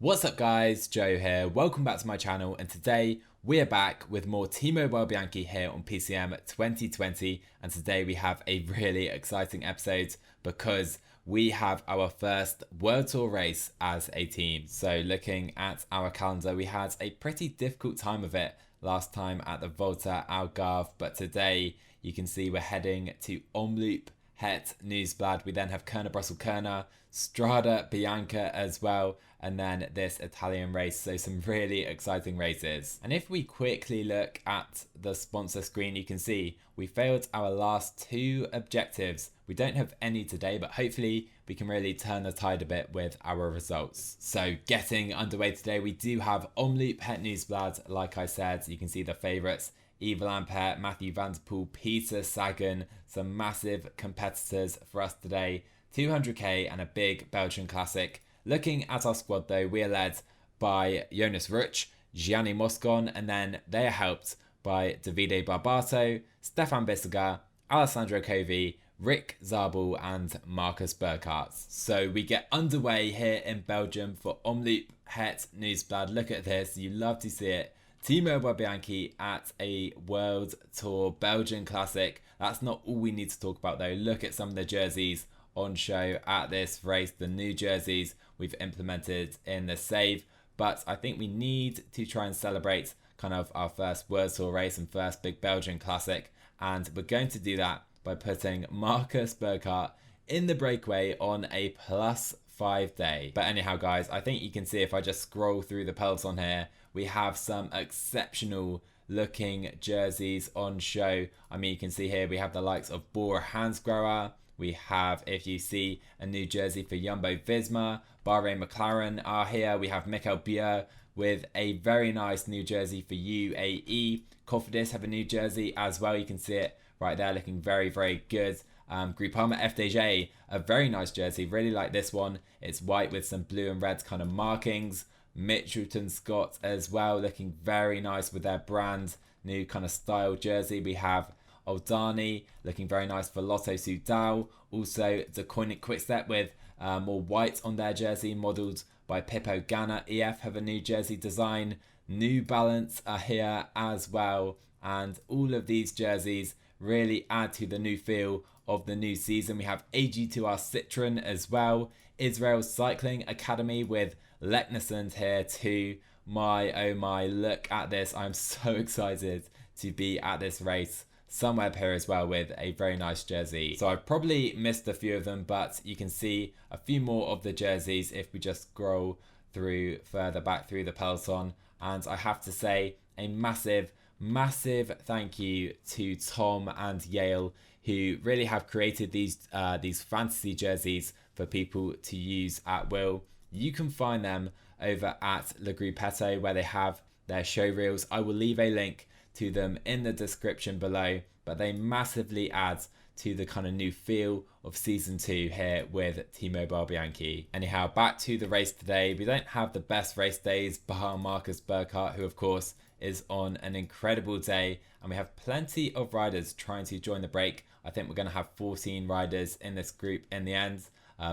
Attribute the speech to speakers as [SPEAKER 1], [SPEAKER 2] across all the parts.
[SPEAKER 1] What's up guys, Joe here, welcome back to my channel, and today we're back with more T-Mobile Bianchi here on PCM 2020, and today we have a really exciting episode because we have our first World Tour race as a team. So looking at our calendar, we had a pretty difficult time of it last time at the Volta Algarve, but today you can see we're heading to Omloop, Het Nieuwsblad. We then have Kuurne, Brussels, Kuurne, Strade Bianche as well, and then this Italian race. So some really exciting races. And if we quickly look at the sponsor screen, you can see we failed our last two objectives. We don't have any today, but hopefully we can really turn the tide a bit with our results. So getting underway today, we do have Omloop, Het Nieuwsblad. Like I said, you can see the favourites: Yves Lampaert, Matthew Van der Poel, Peter Sagan, some massive competitors for us today. 200k and a big Belgian classic. Looking at our squad though, we are led by Jonas Ruch, Gianni Moscon, and then they are helped by Davide Barbato, Stefan Bissega, Alessandro Covi, Rick Zabel and Marcus Burkhardt. So we get underway here in Belgium for Omloop Het Nieuwsblad. Look at this, you love to see it. T-Mobile Bianchi at a World Tour Belgian Classic. That's not all we need to talk about though. Look at some of the jerseys on show at this race, the new jerseys we've implemented in the save, but I think we need to try and celebrate kind of our first World Tour race and first big Belgian Classic, and we're going to do that by putting Marcus Burkhardt in the breakaway on a +5 day. But anyhow guys, I think you can see if I just scroll through the peloton here, we have some exceptional looking jerseys on show. I mean, you can see here we have the likes of Bora Hansgrohe. We have, if you see, a new jersey for Jumbo Visma. Bahrain McLaren are here. We have Michael Bier with a very nice new jersey for UAE. Cofidis have a new jersey as well. You can see it right there looking very, very good. Groupama FDJ, a very nice jersey. Really like this one. It's white with some blue and red kind of markings. Mitchelton Scott as well, looking very nice with their brand new kind of style jersey. We have Oldani looking very nice for Lotto Soudal. Also DeCoinic Quickstep with more white on their jersey, modelled by Pippo Ganna. EF have a new jersey design. New Balance are here as well, and all of these jerseys really add to the new feel of the new season. We have AG2R Citroen as well. Israel Cycling Academy with Leknesund here too. My oh my, look at this. I'm so excited to be at this race. Somewhere here as well with a very nice jersey. So I've probably missed a few of them, but you can see a few more of the jerseys if we just scroll through further back through the peloton. And I have to say a massive thank you to Tom and Yale, who really have created these fantasy jerseys for people to use at will. You can find them over at Le Gruppetto, where they have their show reels. I will leave a link to them in the description below, but they massively add to the kind of new feel of season 2 here with T-Mobile Bianchi. Anyhow, back to the race today. We don't have the best race days, bar Marcus Burkhardt, who of course is on an incredible day, and we have plenty of riders trying to join the break. I think we're going to have 14 riders in this group in the end.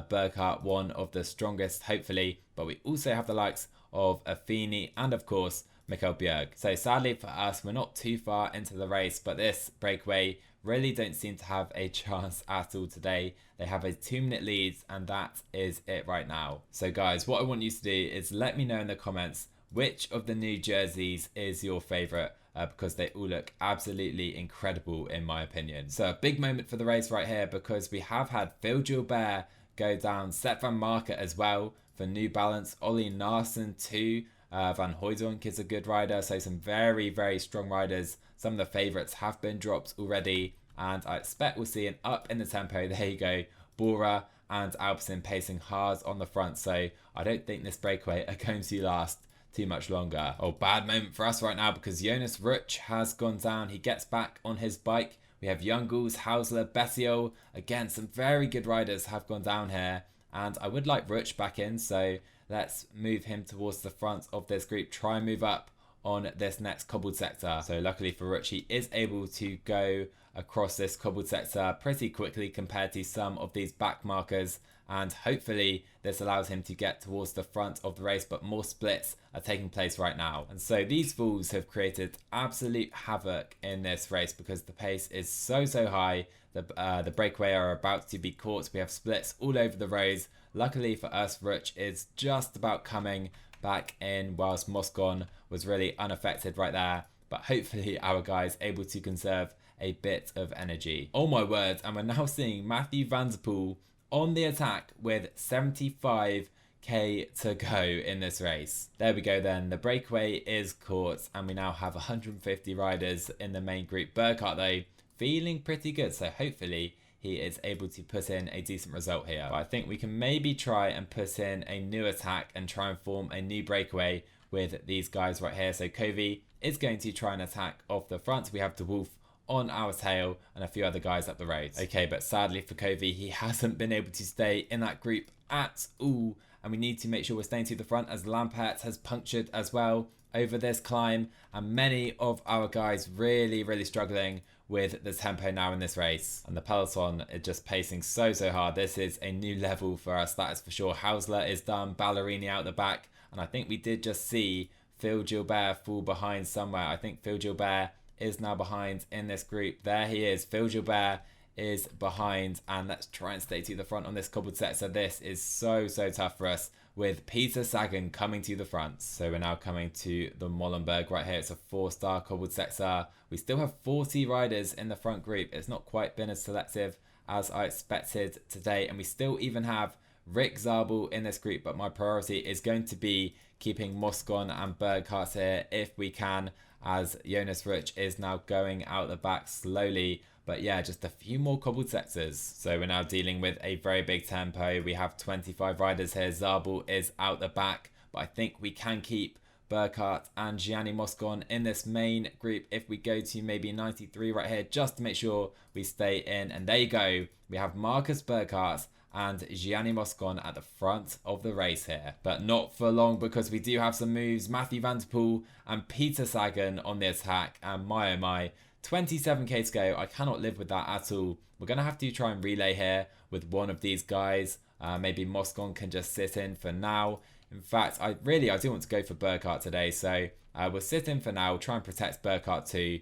[SPEAKER 1] Burkhardt, one of the strongest, hopefully, but we also have the likes of Affini and of course Mikkel Bjerg. So sadly for us, we're not too far into the race, but this breakaway really don't seem to have a chance at all today. They have a 2-minute lead, and that is it right now. So guys, what I want you to do is let me know in the comments which of the new jerseys is your favourite, because they all look absolutely incredible in my opinion. So a big moment for the race right here, because we have had Phil Gilbert go down, Sepp van Marken as well for New Balance, Ollie Narsson too. Van Hooydonk is a good rider, so some very strong riders. Some of the favourites have been dropped already, and I expect we'll see an up in the tempo. There you go, Bora and Alpecin pacing hard on the front, so I don't think this breakaway are going to last too much longer. Oh, bad moment for us right now, because Jonas Ruch has gone down. He gets back on his bike. We have Youngles, Hausler, Bessiol. Again, some very good riders have gone down here, and I would like Ruch back in, so let's move him towards the front of this group. Try and move up on this next cobbled sector. So luckily for Rich, he is able to go across this cobbled sector pretty quickly compared to some of these back markers, and hopefully this allows him to get towards the front of the race, but more splits are taking place right now. And so these fools have created absolute havoc in this race because the pace is so high. The breakaway are about to be caught. We have splits all over the roads. Luckily for us, Rich is just about coming back in, whilst Moscon was really unaffected right there. But hopefully our guy's able to conserve a bit of energy. Oh my word, and we're now seeing Matthew Van Der Poel on the attack with 75k to go in this race. There we go then, the breakaway is caught and we now have 150 riders in the main group. Burkhardt though, feeling pretty good, so hopefully he is able to put in a decent result here. But I think we can maybe try and put in a new attack and try and form a new breakaway with these guys right here. So Covey is going to try and attack off the front. We have the Wolf on our tail and a few other guys up the road. Okay, but sadly for Covey, he hasn't been able to stay in that group at all, and we need to make sure we're staying to the front as Lampert has punctured as well over this climb, and many of our guys really struggling with the tempo now in this race. And the peloton is just pacing so hard. This is a new level for us, that is for sure. Hausler is done, Ballerini out the back, and I think we did just see Phil Gilbert fall behind somewhere. I think Phil Gilbert is now behind in this group. There he is. Phil Gilbert is behind, and let's try and stay to the front on this cobbled sector. This is so tough for us with Peter Sagan coming to the front. So we're now coming to the Molenberg right here. It's a 4-star cobbled sector. We still have 40 riders in the front group. It's not quite been as selective as I expected today, and we still even have Rick Zabel in this group, but my priority is going to be keeping Moscon and Burkhardt here if we can, as Jonas Rich is now going out the back slowly. But yeah, just a few more cobbled sectors. So we're now dealing with a very big tempo. We have 25 riders here. Zabel is out the back, but I think we can keep Burkhardt and Gianni Moscon in this main group if we go to maybe 93 right here, just to make sure we stay in. And there you go. We have Marcus Burkhardt and Gianni Moscon at the front of the race here. But not for long, because we do have some moves. Matthew Van Der Poel and Peter Sagan on the attack. And my oh my, 27k to go. I cannot live with that at all. We're going to have to try and relay here with one of these guys. Maybe Moscon can just sit in for now. In fact, I do want to go for Burkhardt today. So we'll sit in for now, try and protect Burkhardt too.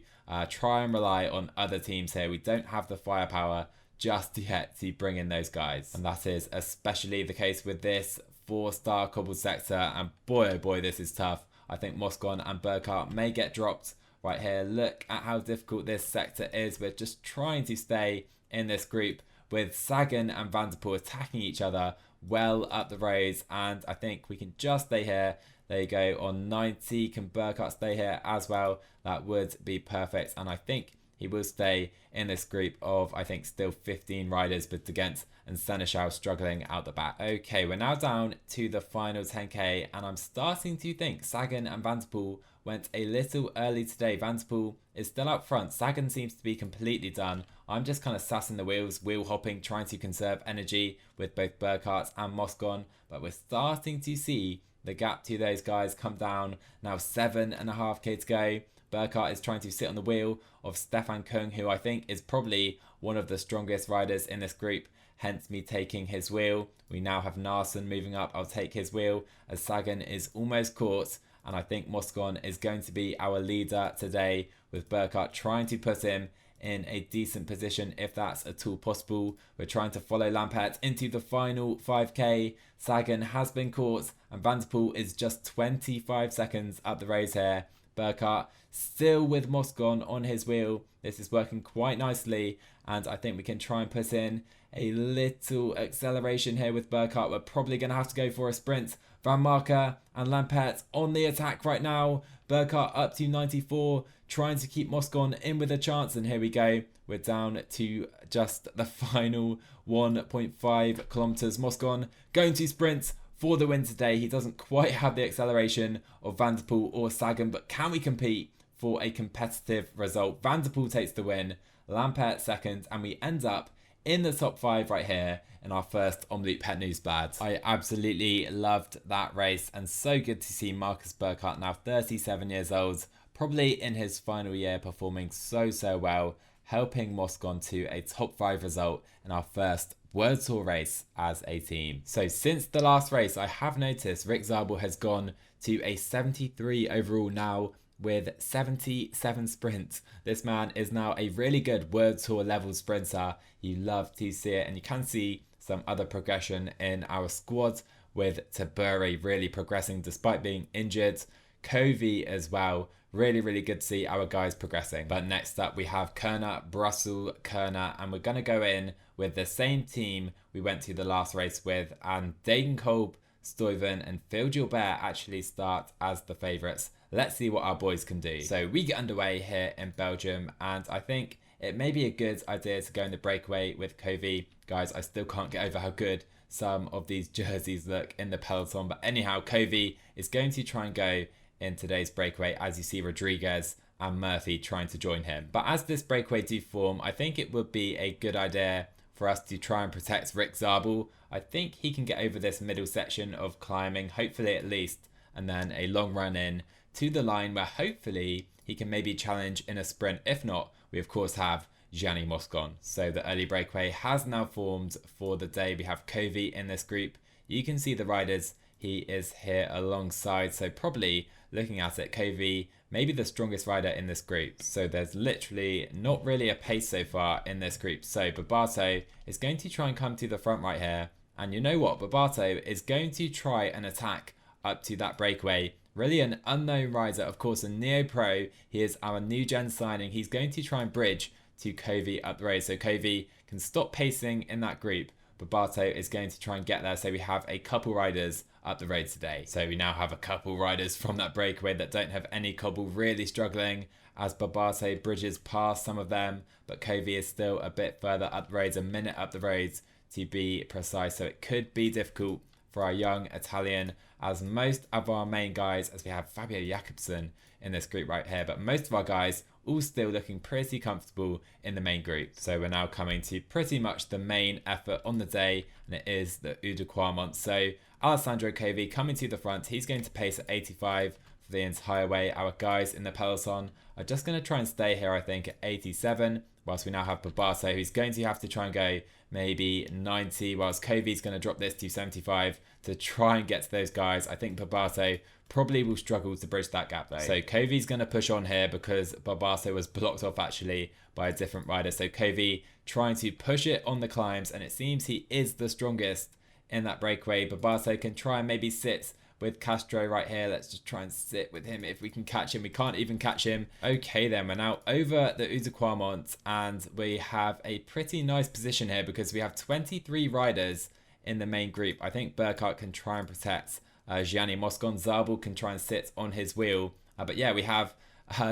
[SPEAKER 1] Try and rely on other teams here. We don't have the firepower just yet to bring in those guys. And that is especially the case with this 4-star cobbled sector. And boy, oh boy, this is tough. I think Moscon and Burkhardt may get dropped right here. Look at how difficult this sector is. We're just trying to stay in this group with Sagan and Van Der Poel attacking each other well up the roads. And I think we can just stay here. There you go, on 90. Can Burkhardt stay here as well? That would be perfect. And I think he will stay in this group of, I think, still 15 riders, but against and Seneschal struggling out the back. Okay, we're now down to the final 10k, and I'm starting to think Sagan and Van Der Poel went a little early today. Van Der Poel is still out front. Sagan seems to be completely done. I'm just kind of sassing the wheels, wheel hopping, trying to conserve energy with both Burkhardt and Moscon, but we're starting to see the gap to those guys come down. Now 7.5k to go. Burkhardt is trying to sit on the wheel of Stefan Kung, who I think is probably one of the strongest riders in this group, hence me taking his wheel. We now have Narson moving up. I'll take his wheel as Sagan is almost caught, and I think Moscon is going to be our leader today, with Burkhardt trying to put him in a decent position if that's at all possible. We're trying to follow Lampert into the final 5k. Sagan has been caught, and Van Der Poel is just 25 seconds up the road here. Burkhardt still with Moscon on his wheel. This is working quite nicely, and I think we can try and put in a little acceleration here with Burkhardt. We're probably going to have to go for a sprint. Van Marker and Lampert on the attack right now. Burkhardt up to 94, trying to keep Moscon in with a chance, and here we go. We're down to just the final 1.5 kilometers. Moscon going to sprint for the win today. He doesn't quite have the acceleration of Van Der Poel or Sagan, but can we compete for a competitive result? Van Der Poel takes the win, Lampert second, and we end up in the top 5 right here in our first Omloop Pet Nieuwsblad. I absolutely loved that race, and so good to see Marcus Burkhardt, now 37 years old, probably in his final year, performing so well, helping Moscon to a top 5 result in our first World Tour race as a team. So since the last race, I have noticed Rick Zabel has gone to a 73 overall now with 77 sprints. This man is now a really good World Tour level sprinter. You love to see it, and you can see some other progression in our squad with Taburi really progressing despite being injured. Covey as well. Really good to see our guys progressing. But next up we have Kuurne, Brussels, Kuurne, and we're going to go in with the same team we went to the last race with, and Degenkolb, Stuyven and Phil Gilbert actually start as the favourites. Let's see what our boys can do. So we get underway here in Belgium, and I think it may be a good idea to go in the breakaway with Covey. Guys, I still can't get over how good some of these jerseys look in the peloton. But anyhow, Covey is going to try and go in today's breakaway, as you see Rodriguez and Murphy trying to join him. But as this breakaway do form, I think it would be a good idea for us to try and protect Rick Zabel. I think he can get over this middle section of climbing, hopefully at least, and then a long run in to the line where hopefully he can maybe challenge in a sprint. If not, we of course have Gianni Moscon. So the early breakaway has now formed for the day. We have Covey in this group. You can see the riders he is here alongside, so probably looking at it, Covey maybe the strongest rider in this group. So there's literally not really a pace so far in this group. So Barbato is going to try and come to the front right here, and you know what, Barbato is going to try and attack up to that breakaway. Really an unknown rider, of course, a Neo Pro. He is our new gen signing. He's going to try and bridge to Covey up the road, so Covey can stop pacing in that group. Barbato is going to try and get there, so we have a couple riders up the road today. So we now have a couple riders from that breakaway that don't have any cobble, really struggling as Barbato bridges past some of them, but Covey is still a bit further up the roads, a minute up the roads to be precise, so it could be difficult for our young Italian, as most of our main guys, as we have Fabio Jakobsen in this group right here, but most of our guys all still looking pretty comfortable in the main group. So we're now coming to pretty much the main effort on the day, and it is the Eau de Quarmont. So Alessandro Covey coming to the front. He's going to pace at 85 for the entire way. Our guys in the peloton are just going to try and stay here, I think, at 87, whilst we now have Barbato, who's going to have to try and go maybe 90, whilst Covey's going to drop this to 75 to try and get to those guys. I think Barbato probably will struggle to bridge that gap though. So Covey's going to push on here because Barbato was blocked off actually by a different rider. So Covey trying to push it on the climbs, and it seems he is the strongest in that breakaway. Barbato can try and maybe sit with Castro right here. Let's just try and sit with him if we can catch him. We can't even catch him. Okay then, we're now over the Eau de Quarmont, and we have a pretty nice position here because we have 23 riders in the main group. I think Burkhardt can try and protect Gianni Moscon. Zabel can try and sit on his wheel. But yeah, we have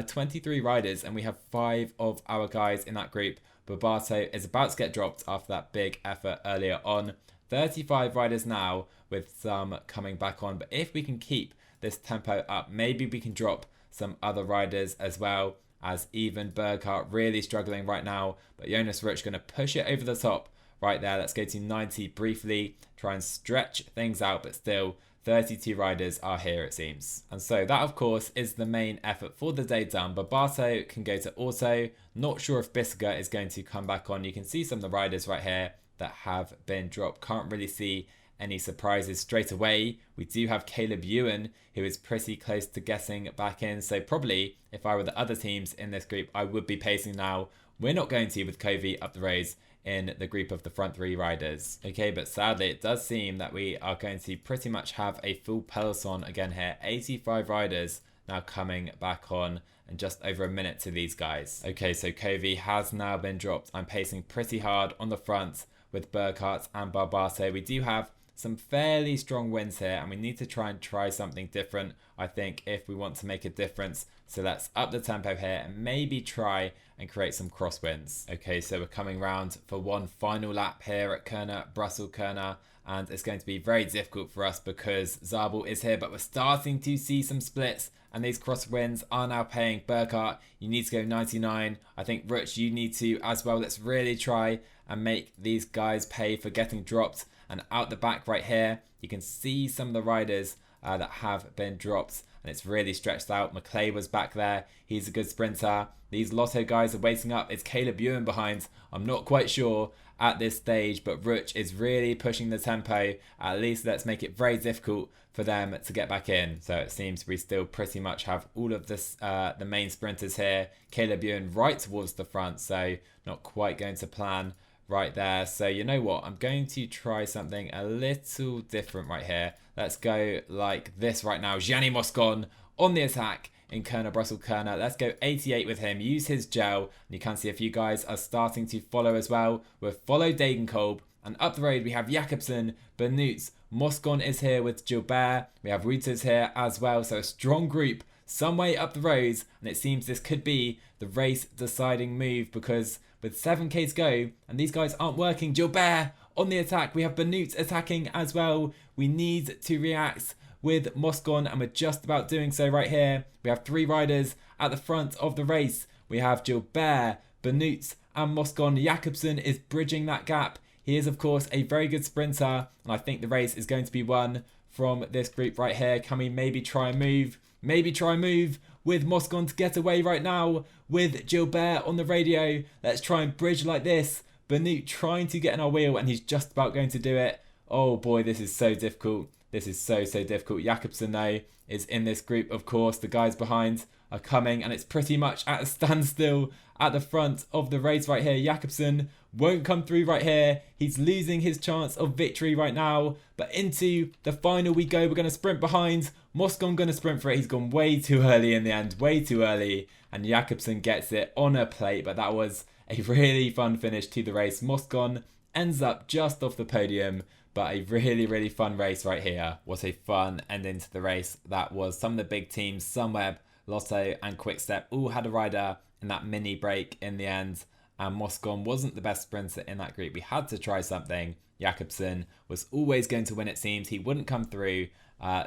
[SPEAKER 1] 23 riders, and we have 5 of our guys in that group. Barbato is about to get dropped after that big effort earlier on. 35 riders now, with some coming back on. But if we can keep this tempo up, maybe we can drop some other riders as well, as even Burkhardt really struggling right now. But Jonas Rutsch going to push it over the top right there. Let's go to 90 briefly, try and stretch things out, but still 32 riders are here, it seems. And so that, of course, is the main effort for the day done. Barbato can go to auto. Not sure if Bissiger is going to come back on. You can see some of the riders right here that have been dropped. Can't really see any surprises straight away. We do have Caleb Ewan, who is pretty close to getting back in. So probably, if I were the other teams in this group, I would be pacing now. We're not going to with Covey up the roads in the group of the front 3 riders. Okay, but sadly it does seem that we are going to pretty much have a full peloton again here. 85 riders now coming back on, and just over a minute to these guys. Okay, so Covey has now been dropped. I'm pacing pretty hard on the front with Burkhardt and Barbato. We do have some fairly strong wins here, and we need to try something different, I think, if we want to make a difference. So let's up the tempo here and maybe try and create some crosswinds. Okay, so we're coming round for one final lap here at Kuurne, Brussels Kuurne, and it's going to be very difficult for us because Zabel is here, but we're starting to see some splits, and these crosswinds are now paying. Burkhardt, you need to go 99. I think Rutsch, you need to as well. Let's really try and make these guys pay for getting dropped. And out the back right here, you can see some of the riders that have been dropped, and it's really stretched out. McClay was back there. He's a good sprinter. These Lotto guys are waiting up. It's Caleb Ewan behind. I'm not quite sure at this stage, but Rutsch is really pushing the tempo. At least let's make it very difficult for them to get back in. So it seems we still pretty much have all of this, the main sprinters here. Caleb Ewan right towards the front, so not quite going to plan right there. So you know what, I'm going to try something a little different right here. Let's go like this right now. Gianni Moscon on the attack in Kuurne, Brussels Kuurne. Let's go 88 with him, use his gel, and you can see a few guys are starting to follow as well. We've followed Degenkolb, and up the road we have Jakobsen, Benoot, Moscon is here with Gilbert, we have Reuters here as well, so a strong group some way up the roads, and it seems this could be the race deciding move because with 7k to go, and these guys aren't working. Gilbert on the attack, we have Benoot attacking as well. We need to react with Moscon, and we're just about doing so right here. We have 3 riders at the front of the race. We have Gilbert, Benoot and Moscon. Jakobsen is bridging that gap. He is of course a very good sprinter, and I think the race is going to be won from this group right here. Can we maybe try and move? Maybe try and move with Moscon to get away right now with Gilbert on the radio. Let's try and bridge like this. Benoot trying to get in our wheel, and he's just about going to do it. Oh boy, this is so difficult. This is so difficult. Jakobsen though is in this group, of course. The guys behind are coming, and it's pretty much at a standstill at the front of the race right here. Jakobsen won't come through right here. He's losing his chance of victory right now. But into the final we go. We're going to sprint behind. Moscon going to sprint for it. He's gone way too early in the end. Way too early. And Jakobsen gets it on a plate. But that was a really fun finish to the race. Moscon ends up just off the podium. But a really fun race right here. What a fun ending to the race that was. Some of the big teams, Sunweb, Lotto and Quickstep all had a rider in that mini break in the end. And Moscon wasn't the best sprinter in that group. We had to try something. Jakobsen was always going to win, it seems. He wouldn't come through.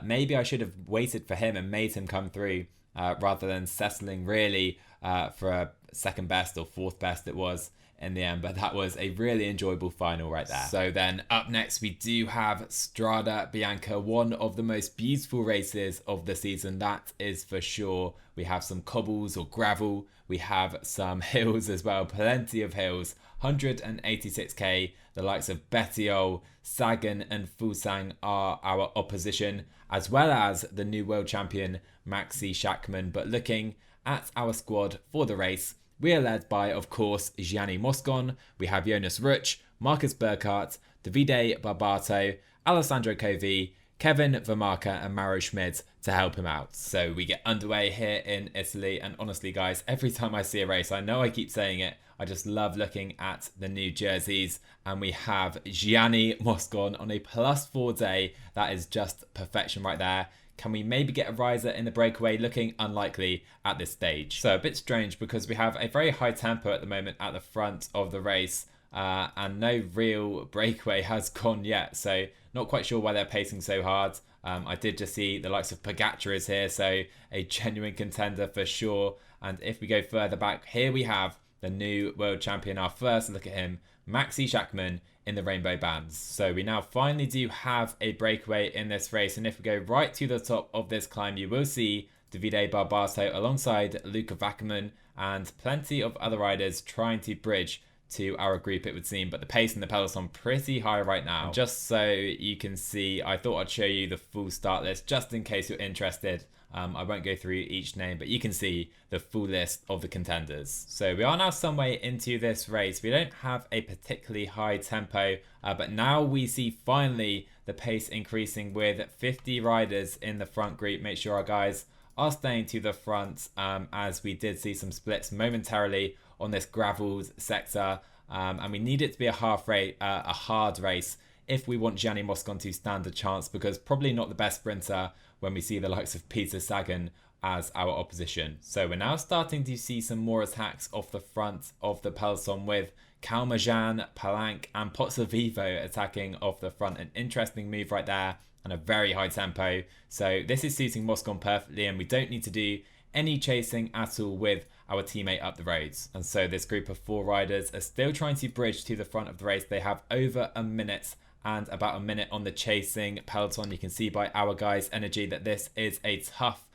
[SPEAKER 1] Maybe I should have waited for him and made him come through rather than settling really for a second best or fourth best it was in the end. But that was a really enjoyable final right there. So then up next we do have Strade Bianche, one of the most beautiful races of the season, that is for sure. We have some cobbles or gravel, we have some hills as well, plenty of hills. 186k, the likes of Bettiol, Sagan and Fusang are our opposition, as well as the new world champion Maxi Schachmann. But looking at our squad for the race, we are led by, of course, Gianni Moscon. We have Jonas Rutsch, Marcus Burkhardt, Davide Barbato, Alessandro Covi, Kevin Vermarca and Mauro Schmid to help him out. So we get underway here in Italy, and honestly guys, every time I see a race, I know I keep saying it, I just love looking at the new jerseys, and we have Gianni Moscon on a +4 day. That is just perfection right there. Can we maybe get a riser in the breakaway? Looking unlikely at this stage. So a bit strange because we have a very high tempo at the moment at the front of the race, and no real breakaway has gone yet. So not quite sure why they're pacing so hard. I did just see the likes of Pogacar is here, so a genuine contender for sure. And if we go further back, here we have the new world champion. Our first look at him, Maxi Schachmann in the rainbow bands. So we now finally do have a breakaway in this race, and if we go right to the top of this climb, you will see Davide Barbato alongside Luca Vackerman and plenty of other riders trying to bridge to our group, it would seem. But the pace in the peloton pretty high right now. And just so you can see, I thought I'd show you the full start list just in case you're interested. I won't go through each name, but you can see the full list of the contenders. So we are now some way into this race. We don't have a particularly high tempo, but now we see finally the pace increasing with 50 riders in the front group. Make sure our guys are staying to the front, as we did see some splits momentarily on this gravels sector, and we need it to be a hard race if we want Gianni Moscon to stand a chance, because probably not the best sprinter when we see the likes of Peter Sagan as our opposition. So we're now starting to see some more attacks off the front of the peloton with Kalmajan, Palank and Pozzovivo attacking off the front. An interesting move right there and a very high tempo. So this is suiting Moscon perfectly, and we don't need to do any chasing at all with our teammate up the roads. And so this group of 4 riders are still trying to bridge to the front of the race. They have over a minute and about a minute on the chasing peloton. You can see by our guys' energy that this is a tough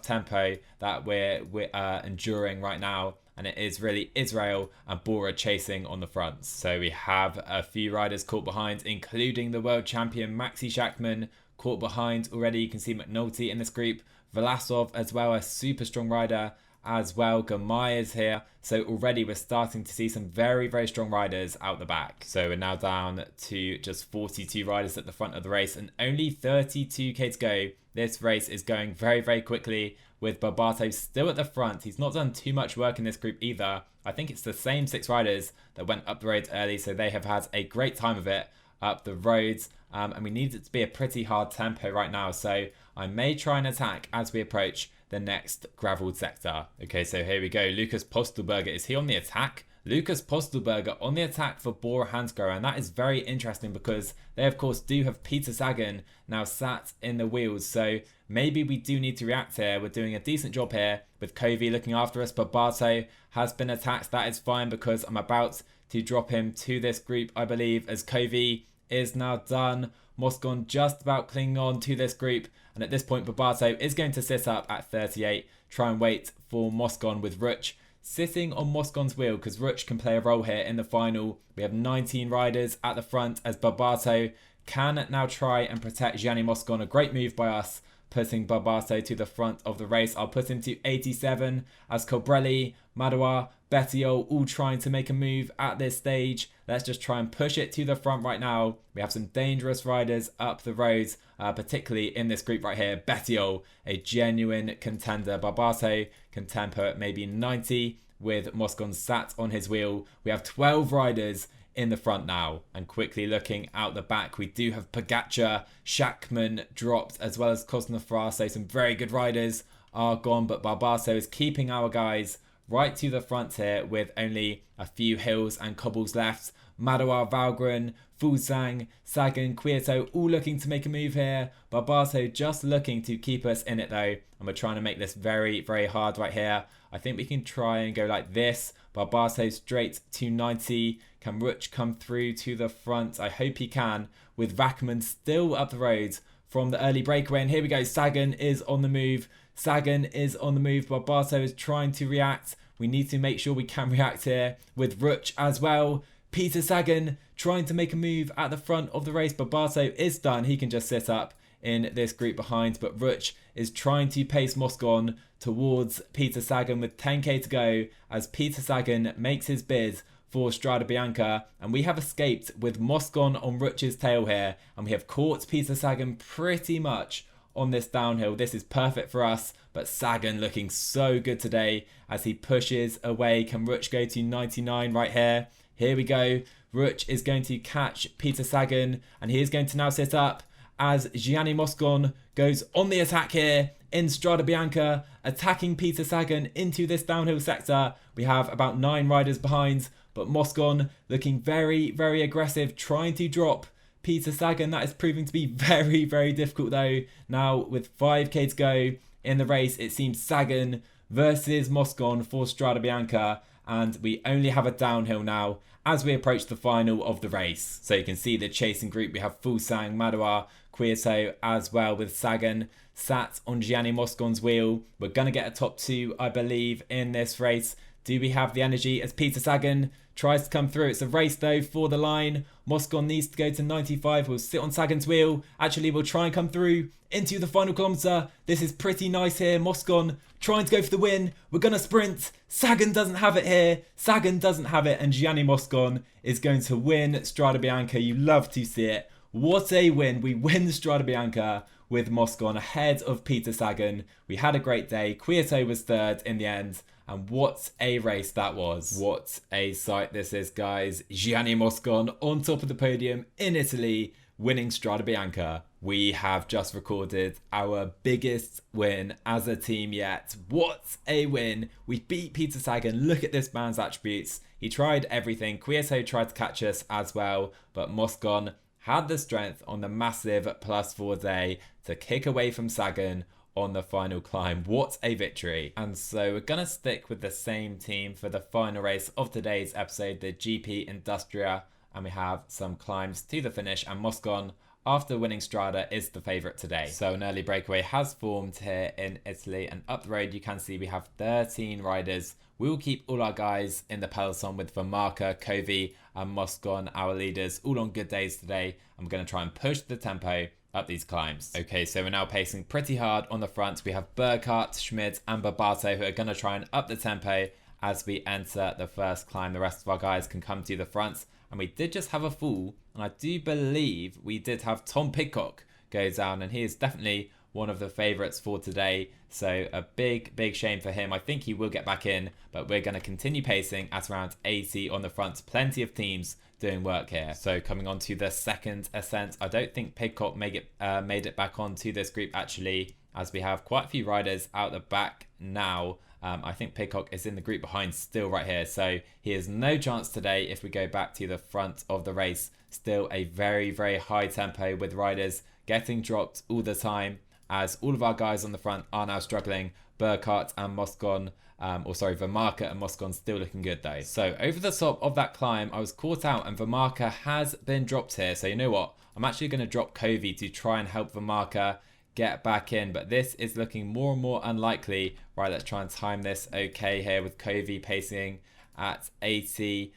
[SPEAKER 1] tempo that we're enduring right now, and it is really Israel and Bora chasing on the fronts. So we have a few riders caught behind, including the world champion Maxi Shackman caught behind already. You can see McNulty in this group, Vlasov as well, a super strong rider as well. Gamay is here. So already we're starting to see some very strong riders out the back. So we're now down to just 42 riders at the front of the race and only 32k to go. This race is going very quickly with Barbato still at the front. He's not done too much work in this group either. I think it's the same 6 riders that went up the roads early, so they have had a great time of it up the roads. And we need it to be a pretty hard tempo right now, so I may try and attack as we approach the next graveled sector. Okay, so here we go. Lucas Postelberger, is he on the attack? Lucas Postelberger on the attack for Bora Hansgrohe, and that is very interesting because they of course do have Peter Sagan now sat in the wheels, so maybe we do need to react here. We're doing a decent job here with Covey looking after us, but Barto has been attacked. That is fine because I'm about to drop him to this group, I believe, as Covey is now done. Moscon just about clinging on to this group, and at this point Barbato is going to sit up at 38, try and wait for Moscon with Ruch sitting on Moscon's wheel because Ruch can play a role here in the final. We have 19 riders at the front as Barbato can now try and protect Gianni Moscon. A great move by us, putting Barbato to the front of the race. I'll put him to 87 as Cobrelli, Madouar, Bettiol all trying to make a move at this stage. Let's just try and push it to the front right now. We have some dangerous riders up the roads, particularly in this group right here. Bettiol, a genuine contender. Barbato can tempo at maybe 90 with Moscon sat on his wheel. We have 12 riders in the front now, and quickly looking out the back we do have Pogacar, Shackman dropped as well as Cosnefra, so some very good riders are gone, but Barbato is keeping our guys right to the front here with only a few hills and cobbles left. Madouar, Valgren, Fulsang, Sagan, Quieto all looking to make a move here. Barbato just looking to keep us in it though, and we're trying to make this very hard right here. I think we can try and go like this. Barbato straight to 90. Can Ruch come through to the front? I hope he can, with Vackman still up the road from the early breakaway. And here we go. Sagan is on the move. Sagan is on the move. Barbato is trying to react. We need to make sure we can react here with Ruch as well. Peter Sagan trying to make a move at the front of the race. Barbato is done. He can just sit up in this group behind, but Ruch is trying to pace Moscon towards Peter Sagan with 10k to go as Peter Sagan makes his bid for Strade Bianche, and we have escaped with Moscon on Ruch's tail here, and we have caught Peter Sagan pretty much on this downhill. This is perfect for us, but Sagan looking so good today as he pushes away. Can Ruch go to 99 right here? Here we go. Ruch is going to catch Peter Sagan, and he is going to now sit up as Gianni Moscon goes on the attack here in Strade Bianche, attacking Peter Sagan into this downhill sector. We have about 9 riders behind, but Moscon looking very aggressive, trying to drop Peter Sagan. That is proving to be very difficult though. Now with 5k to go in the race, it seems Sagan versus Moscon for Strade Bianche, and we only have a downhill now as we approach the final of the race. So you can see the chasing group. We have Fulsang, Madouar, Quieto as well, with Sagan sat on Gianni Moscon's wheel. We're going to get a top 2, I believe, in this race. Do we have the energy as Peter Sagan tries to come through? It's a race though for the line. Moscon needs to go to 95. We'll sit on Sagan's wheel. Actually, we'll try and come through into the final kilometre. This is pretty nice here. Moscon trying to go for the win. We're going to sprint. Sagan doesn't have it here. Sagan doesn't have it, and Gianni Moscon is going to win Strade Bianche. You love to see it. What a win. We win Strade Bianche with Moscon ahead of Peter Sagan. We had a great day. Quieto was third in the end. And what a race that was. What a sight this is, guys. Gianni Moscon on top of the podium in Italy, winning Strade Bianche. we have just recorded our biggest win as a team yet. What a win. We beat Peter Sagan. Look at this man's attributes. He tried everything. Quieto tried to catch us as well, but Moscon had the strength on the massive +4 day to kick away from Sagan on the final climb. What a victory. And so we're going to stick with the same team for the final race of today's episode, the GP Industria, and we have some climbs to the finish, and Moscon, after winning Strade, is the favourite today. So an early breakaway has formed here in Italy, and up the road you can see we have 13 riders. We will keep all our guys in the peloton with Vermarka, Kovi and Moscon, our leaders, all on good days today, and we're going to try and push the tempo up these climbs. Okay, so we're now pacing pretty hard on the front. We have Burkhardt, Schmidt and Barbato who are going to try and up the tempo as we enter the first climb. The rest of our guys can come to the front. And we did just have a fall, and I do believe we did have Tom Pidcock go down, and he is definitely one of the favourites for today. So a big shame for him. I think he will get back in, but we're going to continue pacing at around 80 on the front. Plenty of teams doing work here. So coming on to the second ascent, I don't think Pidcock made it back onto this group actually, as we have quite a few riders out the back now. I think Pidcock is in the group behind still right here. So he has no chance today if we go back to the front of the race. Still a very high tempo with riders getting dropped all the time, as all of our guys on the front are now struggling. Burkhardt and Moscon, Vermarka and Moscon still looking good though. So over the top of that climb, I was caught out and Vermarka has been dropped here. So you know what? I'm actually going to drop Kovi to try and help Vermarka get back in, but this is looking more and more unlikely. Right, let's try and time this okay here with Kovi pacing at 80.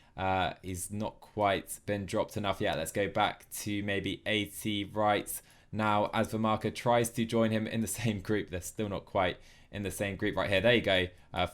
[SPEAKER 1] He's not quite been dropped enough yet. Let's go back to maybe 80 right now as Vermarka tries to join him in the same group. They're still not quite in the same group right here. There you go.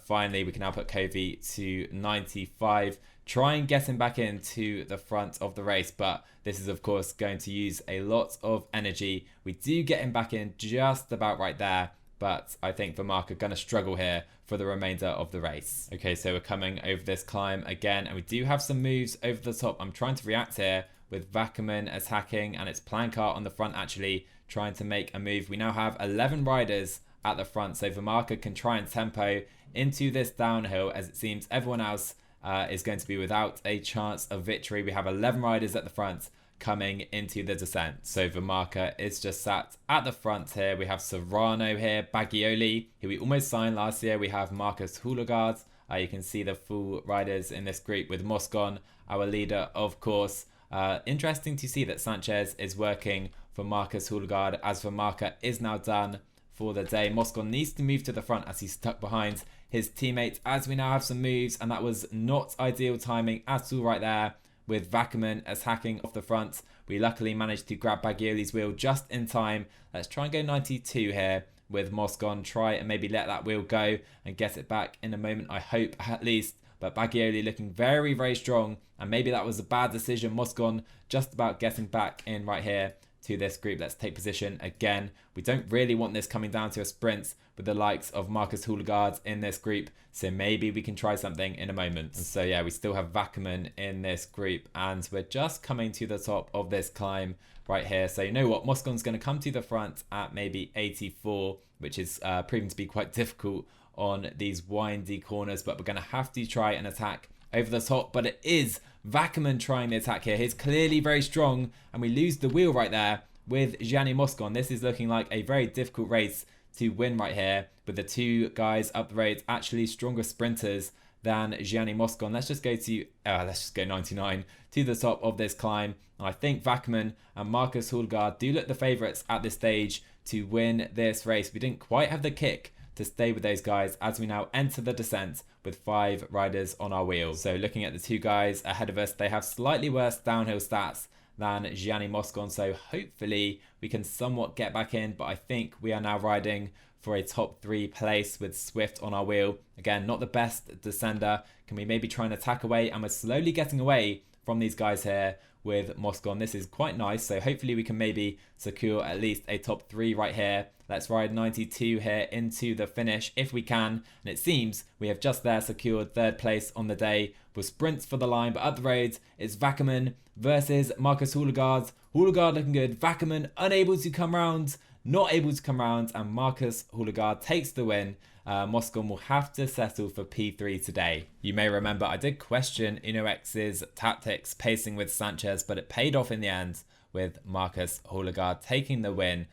[SPEAKER 1] Finally, we can now put Kovi to 95. Try and get him back into the front of the race, but this is of course going to use a lot of energy. We do get him back in just about right there, but I think Vermarka going to struggle here for the remainder of the race. Okay, so we're coming over this climb again, and we do have some moves over the top. I'm trying to react here with Vackerman attacking, and it's Plankart on the front actually trying to make a move. We now have 11 riders at the front, so Vermarka can try and tempo into this downhill, as it seems everyone else is going to be without a chance of victory. We have 11 riders at the front coming into the descent. So Vermarka is just sat at the front here. We have Serrano here, Bagioli, who we almost signed last year. We have Marcus Houlegaard. You can see the full riders in this group with Moscon, our leader, of course. Interesting to see that Sanchez is working for Marcus Houlegaard, as Vermarka is now done for the day. Moscon needs to move to the front as he's stuck behind his teammate, as we now have some moves, and that was not ideal timing at all right there with Vackerman attacking off the front. We luckily managed to grab Bagioli's wheel just in time. Let's try and go 92 here with Moscon. Try and maybe let that wheel go and get it back in a moment, I hope at least. But Bagioli looking very strong, and maybe that was a bad decision. Moscon just about getting back in right here to this group. Let's take position again. We don't really want this coming down to a sprint with the likes of Marcus Houlegaard in this group, so maybe we can try something in a moment. And so yeah, we still have Vackerman in this group, and we're just coming to the top of this climb right here. So you know what, Moscon's going to come to the front at maybe 84, which is proving to be quite difficult on these windy corners, but we're going to have to try and attack over the top. But it is Vackerman trying the attack here. He's clearly very strong, and we lose the wheel right there with Gianni Moscon. This is looking like a very difficult race to win right here, with the two guys up the road actually stronger sprinters than Gianni Moscon. Let's just go 99 to the top of this climb. And I think Vackerman and Marcus Houlegaard do look the favourites at this stage to win this race. We didn't quite have the kick to stay with those guys as we now enter the descent with 5 riders on our wheel. So looking at the two guys ahead of us, they have slightly worse downhill stats than Gianni Moscon, so hopefully we can somewhat get back in, but I think we are now riding for a top 3 place with Swift on our wheel. Again, not the best descender. Can we maybe try and attack away? And we're slowly getting away from these guys here with Moscon. This is quite nice, so hopefully we can maybe secure at least a top 3 right here. Let's ride 92 here into the finish if we can, and it seems we have just there secured 3rd place on the day with sprints for the line. But up the road, it's Vackerman versus Marcus Houlegaard. Houlegaard looking good. Vackerman unable to come round, not able to come round, and Marcus Houlegaard takes the win. Moscon will have to settle for P3 today. You may remember I did question UnoX's tactics pacing with Sanchez, but it paid off in the end with Marcus Houlegaard taking the win.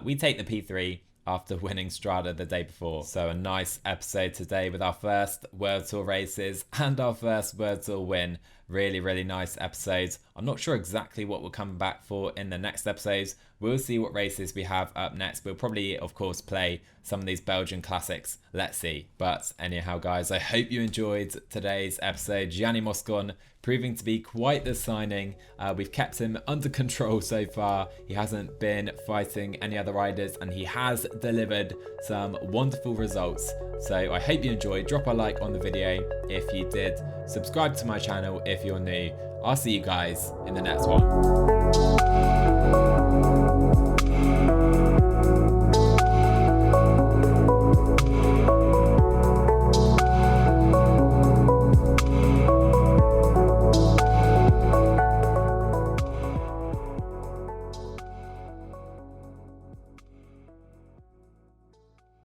[SPEAKER 1] We take the P3 after winning Strade the day before. So a nice episode today with our first World Tour races and our first World Tour win. Really, really nice episodes. I'm not sure exactly what we'll come back for in the next episodes. We'll see what races we have up next. We'll probably, of course, play some of these Belgian classics. Let's see. But anyhow, guys, I hope you enjoyed today's episode. Gianni Moscon proving to be quite the signing. We've kept him under control so far. He hasn't been fighting any other riders, and he has delivered some wonderful results. So I hope you enjoyed. Drop a like on the video if you did. Subscribe to my channel if you're new. I'll see you guys in the next one.